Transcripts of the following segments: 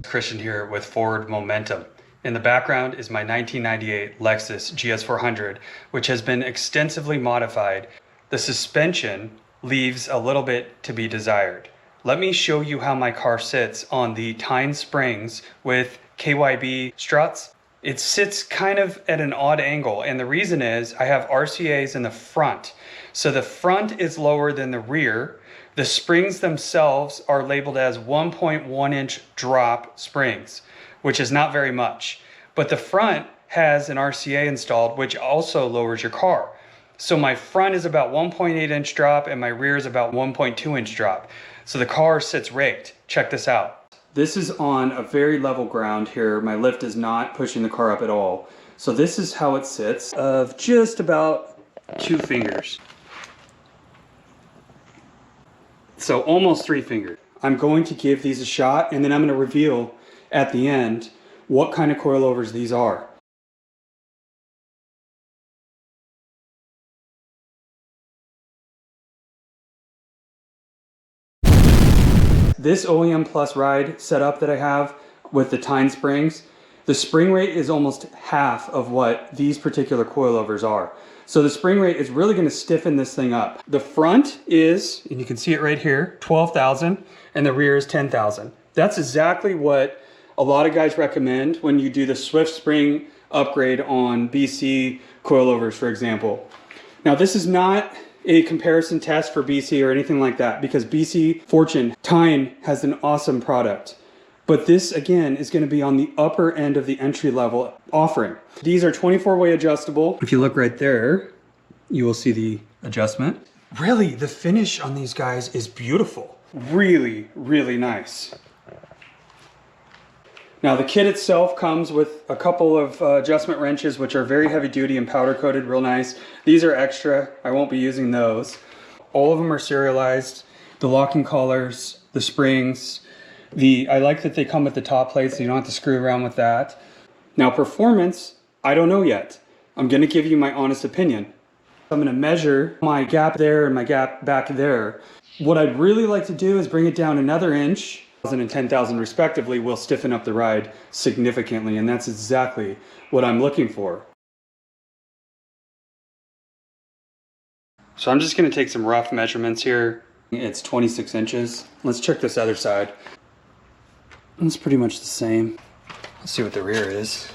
Christian here with Forward Momentum. In the background is my 1998 Lexus GS400, which has been extensively modified. The suspension leaves a little bit to be desired. Let me show you how my car sits on the Tine springs with KYB struts. It sits kind of at an odd angle, and the reason is I have RCAs in the front. So the front is lower than the rear. The springs themselves are labeled as 1.1 inch drop springs, which is not very much. But the front has an RCA installed, which also lowers your car. So my front is about 1.8 inch drop and my rear is about 1.2 inch drop. So the car sits raked. Check this out. This is on a very level ground here. My lift is not pushing the car up at all. So this is how it sits, of just about 2 fingers. So almost 3 fingers. I'm going to give these a shot and then I'm going to reveal at the end what kind of coilovers these are. This OEM Plus ride setup that I have with the Tine springs, the spring rate is almost half of what these particular coilovers are. So the spring rate is really going to stiffen this thing up. The front is, and you can see it right here, 12,000, and the rear is 10,000. That's exactly what a lot of guys recommend when you do the Swift Spring upgrade on BC coilovers, for example. Now this is not a comparison test for BC or anything like that, because BC Fortune Tine has an awesome product. But this again is going to be on the upper end of the entry level offering. These are 24-way adjustable. If you look right there, you will see the adjustment. Really, the finish on these guys is beautiful. Really, really nice. Now the kit itself comes with a couple of adjustment wrenches, which are very heavy duty and powder coated, real nice. These are extra, I won't be using those. All of them are serialized. The locking collars, the springs, I like that they come with the top plate so you don't have to screw around with that. Now performance, I don't know yet. I'm gonna give you my honest opinion. I'm gonna measure my gap there and my gap back there. What I'd really like to do is bring it down another inch, 1,000 and 10,000 respectively, will stiffen up the ride significantly, and that's exactly what I'm looking for. So I'm just going to take some rough measurements here. It's 26 inches. Let's check this other side. It's pretty much the same. Let's see what the rear is.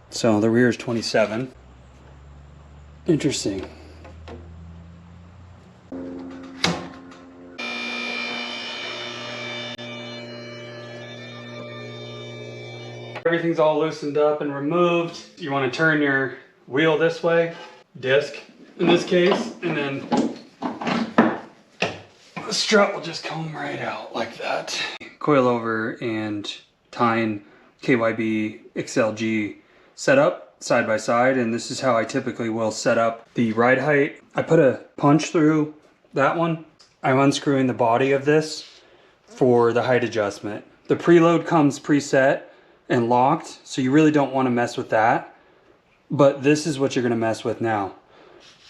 So the rear is 27. Interesting. Everything's all loosened up and removed. You want to turn your wheel this way, disc in this case, and then the strut will just come right out like that. Coilover and Tine KYB XLG setup side by side, and this is how I typically will set up the ride height. I put a punch through that one. I'm unscrewing the body of this for the height adjustment. The preload comes preset and locked, so you really don't want to mess with that, but this is what you're going to mess with now.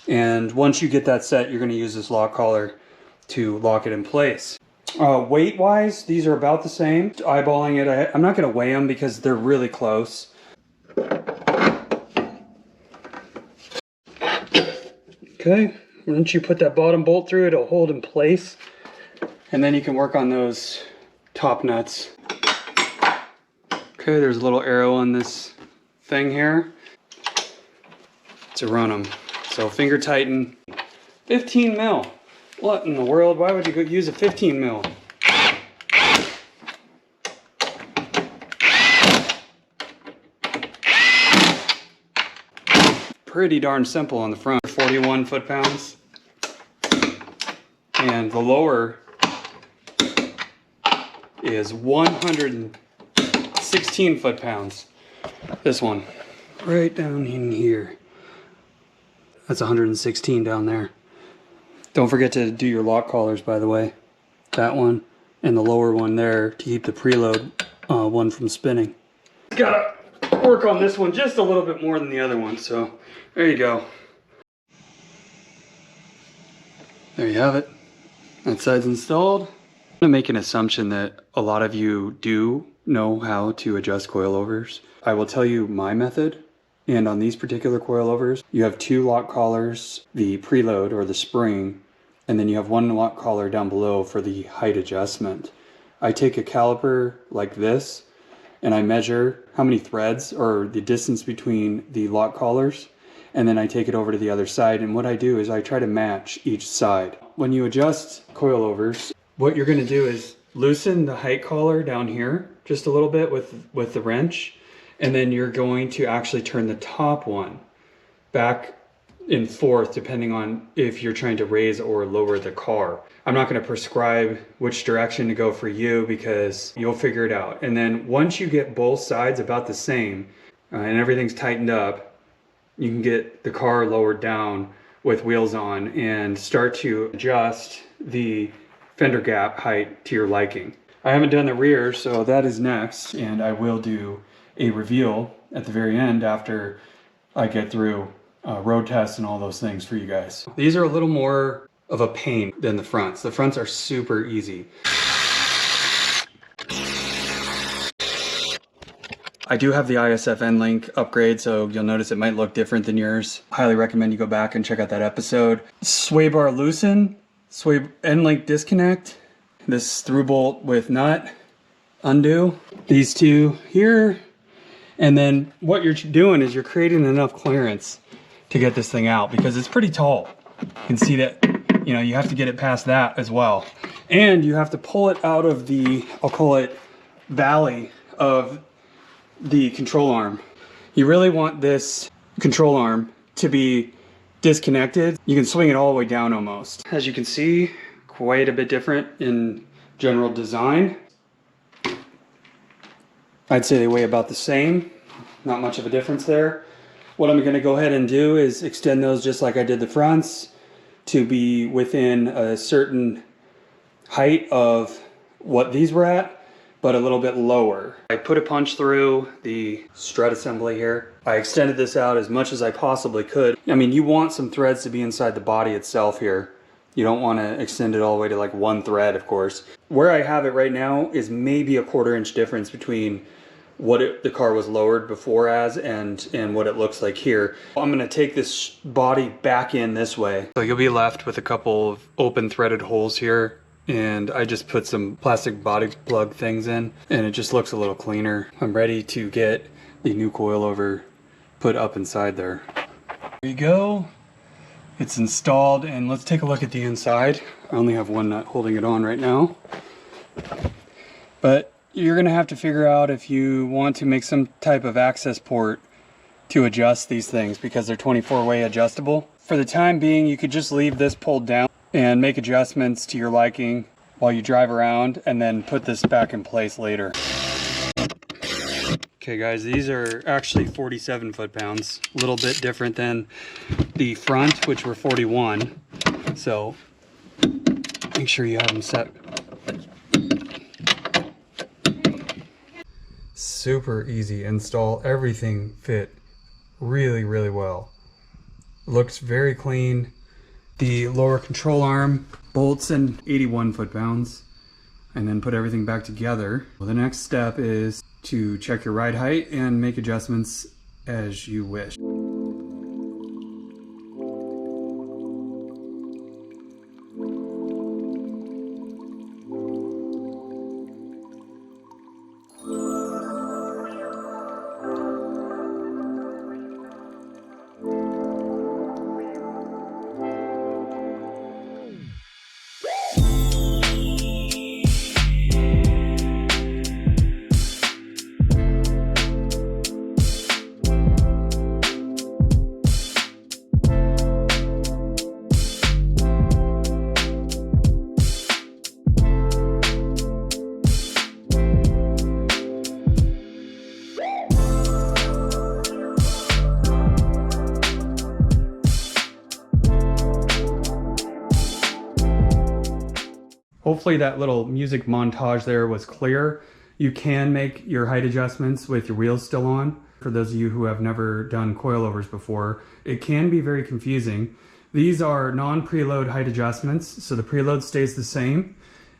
And once you get that set, you're going to use this lock collar to lock it in place. Weight wise, these are about the same. Eyeballing it, I'm not going to weigh them because they're really close. Okay, once you put that bottom bolt through, it'll hold in place, and then you can work on those top nuts. Okay, there's a little arrow on this thing here to run them. So finger tighten. 15 mil. What in the world? Why would you go use a 15 mil? Pretty darn simple on the front. 41 foot-pounds. And the lower is 116 foot-pounds. This one, right down in here. That's 116 down there. Don't forget to do your lock collars, by the way. That one and the lower one there to keep the preload one from spinning. Gotta work on this one just a little bit more than the other one, so there you go. There you have it. That side's installed. to make an assumption that a lot of you do know how to adjust coilovers. I will tell you my method. And on these particular coilovers, you have 2 lock collars, the preload or the spring, and then you have 1 lock collar down below for the height adjustment. I take a caliper like this and I measure how many threads or the distance between the lock collars, and then I take it over to the other side, and what I do is I try to match each side. When you adjust coilovers, what you're going to do is loosen the height collar down here just a little bit with the wrench, and then you're going to actually turn the top one back and forth depending on if you're trying to raise or lower the car. I'm not going to prescribe which direction to go for you because you'll figure it out. And then once you get both sides about the same and everything's tightened up, you can get the car lowered down with wheels on and start to adjust the fender gap height to your liking. I haven't done the rear, so that is next, and I will do a reveal at the very end after I get through road tests and all those things for you guys. These are a little more of a pain than the fronts. The fronts are super easy. I do have the ISF N-Link upgrade, so you'll notice it might look different than yours. Highly recommend you go back and check out that episode. Sway bar loosen, sway N-Link disconnect, this through bolt with nut, undo, these 2 here, and then what you're doing is you're creating enough clearance to get this thing out because it's pretty tall. You can see that, you know, you have to get it past that as well. And you have to pull it out of the, I'll call it, valley of the control arm. You really want this control arm to be disconnected. You can swing it all the way down almost. As you can see, quite a bit different in general design. I'd say they weigh about the same. Not much of a difference there. What I'm going to go ahead and do is extend those just like I did the fronts to be within a certain height of what these were at, but a little bit lower. I put a punch through the strut assembly here. I extended this out as much as I possibly could. I mean, you want some threads to be inside the body itself here. You don't want to extend it all the way to like 1 thread, of course. Where I have it right now is maybe a 1/4 inch difference between what the car was lowered before as and what it looks like here. I'm going to take this body back in this way. So you'll be left with a couple of open threaded holes here, and I just put some plastic body plug things in and it just looks a little cleaner. I'm ready to get the new coilover put up inside there. There you go. It's installed, and let's take a look at the inside. I only have 1 nut holding it on right now. But you're going to have to figure out if you want to make some type of access port to adjust these things because they're 24-way adjustable. For the time being, you could just leave this pulled down and make adjustments to your liking while you drive around and then put this back in place later. Okay guys, these are actually 47 foot-pounds, a little bit different than the front, which were 41. So make sure you have them set. Super easy install, everything fit really, really well. Looks very clean. The lower control arm bolts in 81 foot-pounds, and then put everything back together. Well, the next step is to check your ride height and make adjustments as you wish. Hopefully that little music montage there was clear. You can make your height adjustments with your wheels still on. For those of you who have never done coilovers before, it can be very confusing. These are non-preload height adjustments, so the preload stays the same.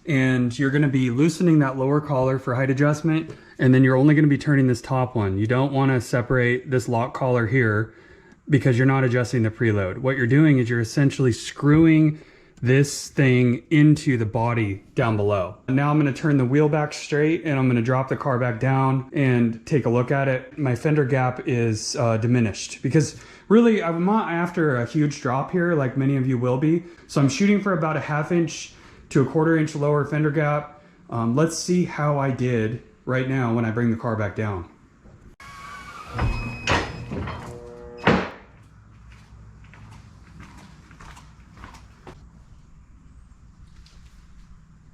and you're going to be loosening that lower collar for height adjustment, and then you're only going to be turning this top one. You don't want to separate this lock collar here because you're not adjusting the preload. What you're doing is you're essentially screwing this thing into the body down below. Now I'm going to turn the wheel back straight, and I'm going to drop the car back down and take a look at it. My fender gap is diminished because really I'm not after a huge drop here like many of you will be. So I'm shooting for about a 1/2 inch to a 1/4 inch lower fender gap. Let's see how I did right now when I bring the car back down.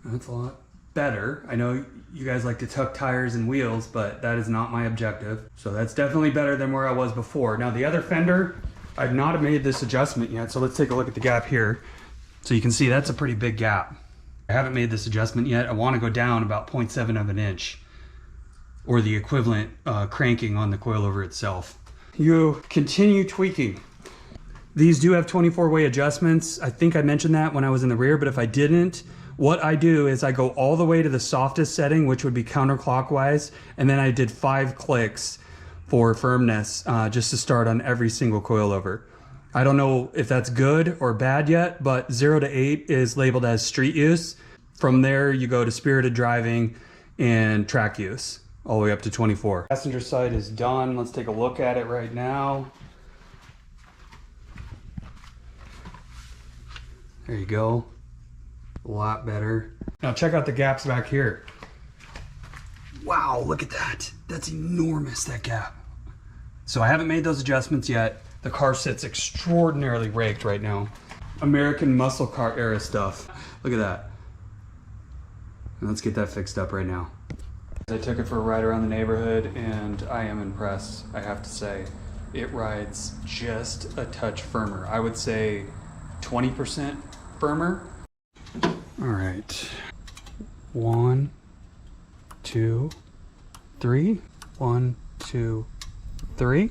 That's a lot better. I know you guys like to tuck tires and wheels, but that is not my objective. So that's definitely better than where I was before. Now the other fender, I've not made this adjustment yet. So let's take a look at the gap here. So you can see that's a pretty big gap. I haven't made this adjustment yet. I want to go down about 0.7 of an inch or the equivalent cranking on the coilover itself. You continue tweaking. These do have 24-way adjustments. I think I mentioned that when I was in the rear, but if I didn't, what I do is I go all the way to the softest setting, which would be counterclockwise, and then I did 5 clicks for firmness just to start on every single coilover. I don't know if that's good or bad yet, but 0 to 8 is labeled as street use. From there, you go to spirited driving and track use, all the way up to 24. Passenger side is done. Let's take a look at it right now. There you go. A lot better. Now check out the gaps back here. Wow, look at that. That's enormous, that gap. So I haven't made those adjustments yet. The car sits extraordinarily raked right now. American muscle car era stuff. Look at that. Let's get that fixed up right now. I took it for a ride around the neighborhood and I am impressed, I have to say. It rides just a touch firmer. I would say 20% firmer. All right, 1, 2, 3. 1, 2, 3.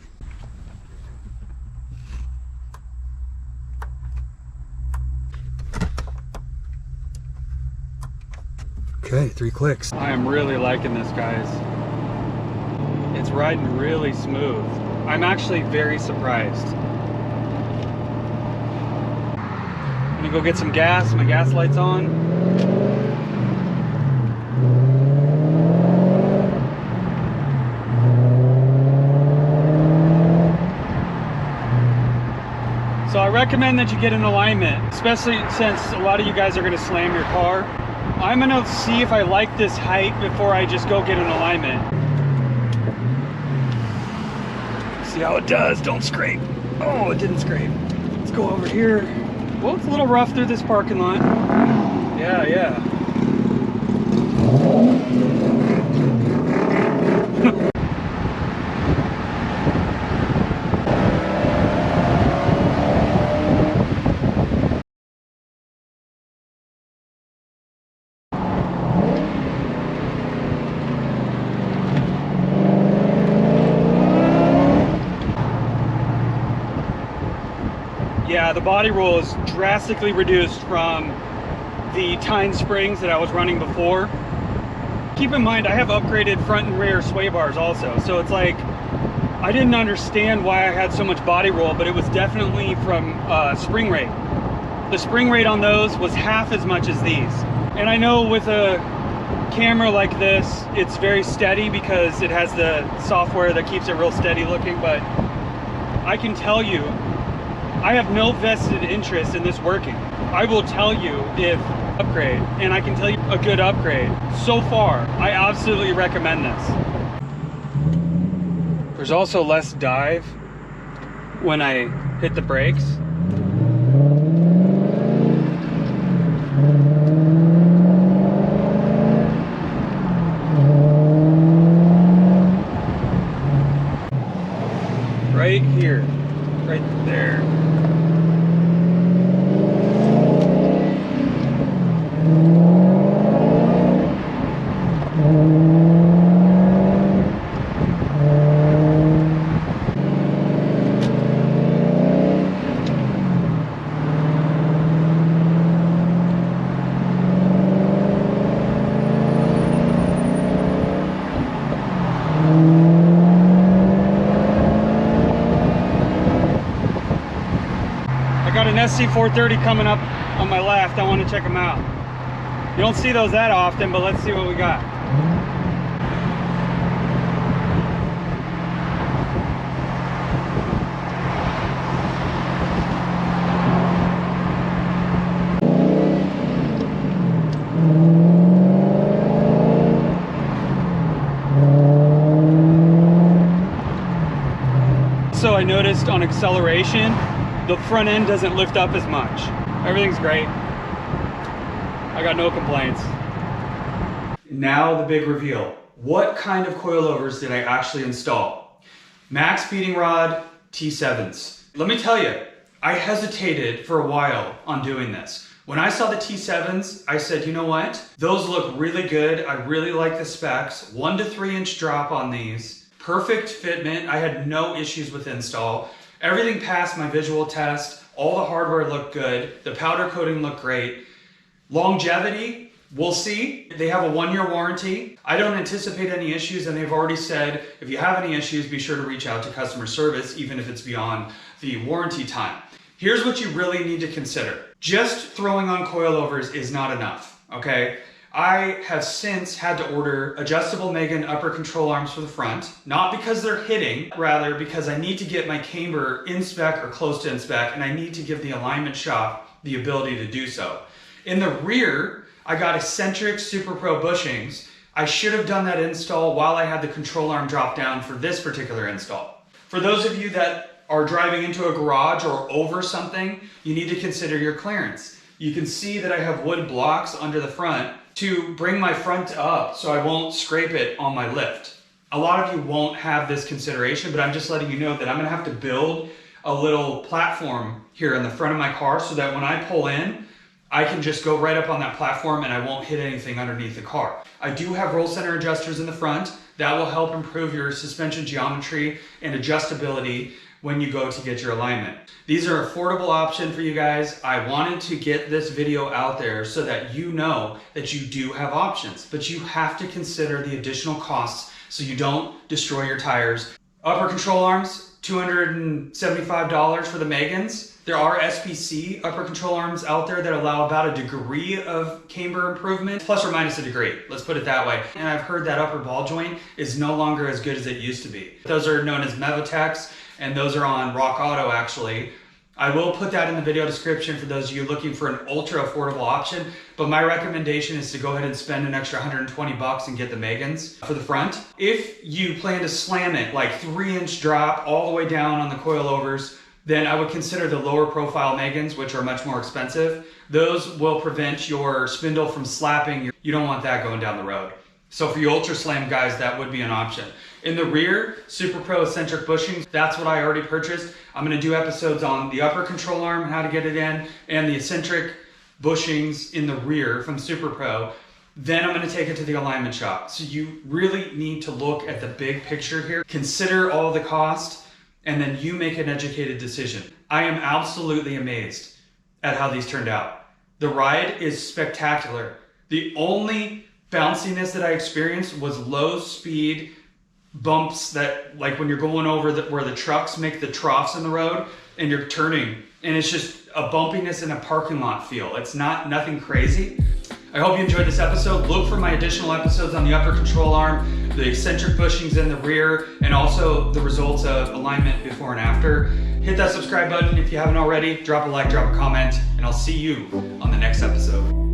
Okay, 3 clicks. I am really liking this, guys. It's riding really smooth. I'm actually very surprised. I'm gonna go get some gas. My gas light's on. So I recommend that you get an alignment, especially since a lot of you guys are gonna slam your car. I'm gonna see if I like this height before I just go get an alignment. See how it does, don't scrape. Oh, it didn't scrape. Let's go over here. Well, it's a little rough through this parking lot. Yeah. Yeah, the body roll is drastically reduced from the tine springs that I was running before. Keep in mind, I have upgraded front and rear sway bars also, so it's like I didn't understand why I had so much body roll, but it was definitely from spring rate. The spring rate on those was half as much as these. And I know with a camera like this, it's very steady because it has the software that keeps it real steady looking, but I can tell you, I have no vested interest in this working. I will tell you if upgrade, and I can tell you a good upgrade. So far, I absolutely recommend this. There's also less dive when I hit the brakes. Right here, right there. SC430 coming up on my left. I want to check them out. You don't see those that often, but let's see what we got. So I noticed on acceleration, the front end doesn't lift up as much. Everything's great. I got no complaints. Now the big reveal. What kind of coilovers did I actually install? Max beating rod T7s. Let me tell you, I hesitated for a while on doing this. When I saw the T7s, I said, you know what? Those look really good. I really like the specs. 1 to 3 inch drop on these. Perfect fitment. I had no issues with install. Everything passed my visual test. All the hardware looked good. The powder coating looked great. Longevity, we'll see. They have a 1-year warranty. I don't anticipate any issues, and they've already said if you have any issues, be sure to reach out to customer service, even if it's beyond the warranty time. Here's what you really need to consider. Just throwing on coilovers is not enough, okay? I have since had to order adjustable Megan upper control arms for the front, not because they're hitting, rather because I need to get my camber in spec or close to in spec, and I need to give the alignment shop the ability to do so. In the rear, I got eccentric Super Pro bushings. I should have done that install while I had the control arm drop down for this particular install. For those of you that are driving into a garage or over something, you need to consider your clearance. You can see that I have wood blocks under the front to bring my front up so I won't scrape it on my lift. A lot of you won't have this consideration, but I'm just letting you know that I'm gonna have to build a little platform here in the front of my car so that when I pull in, I can just go right up on that platform and I won't hit anything underneath the car. I do have roll center adjusters in the front. That will help improve your suspension geometry and adjustability when you go to get your alignment. These are an affordable option for you guys. I wanted to get this video out there so that you know that you do have options, but you have to consider the additional costs so you don't destroy your tires. Upper control arms, $275 for the Megans. There are SPC upper control arms out there that allow about a degree of camber improvement, plus or minus a degree. Let's put it that way. And I've heard that upper ball joint is no longer as good as it used to be. Those are known as Mevotex, and those are on Rock Auto actually. I will put that in the video description for those of you looking for an ultra affordable option, but my recommendation is to go ahead and spend an extra 120 bucks and get the Megans for the front. If you plan to slam it like 3-inch drop all the way down on the coilovers, then I would consider the lower profile Megans, which are much more expensive. Those will prevent your spindle from slapping. You don't want that going down the road. So for you ultra slam guys, that would be an option. In the rear, Super Pro eccentric bushings, that's what I already purchased. I'm gonna do episodes on the upper control arm and how to get it in, and the eccentric bushings in the rear from Super Pro. Then I'm gonna take it to the alignment shop. So you really need to look at the big picture here, consider all the cost, and then you make an educated decision. I am absolutely amazed at how these turned out. The ride is spectacular. The only bounciness that I experienced was low speed bumps that, like when you're going over where the trucks make the troughs in the road and you're turning, and it's just a bumpiness in a parking lot feel. It's nothing crazy. I hope you enjoyed this episode. Look for my additional episodes on the upper control arm, the eccentric bushings in the rear, and also the results of alignment before and after. Hit that subscribe button if you haven't already. Drop a like, drop a comment, and I'll see you on the next episode.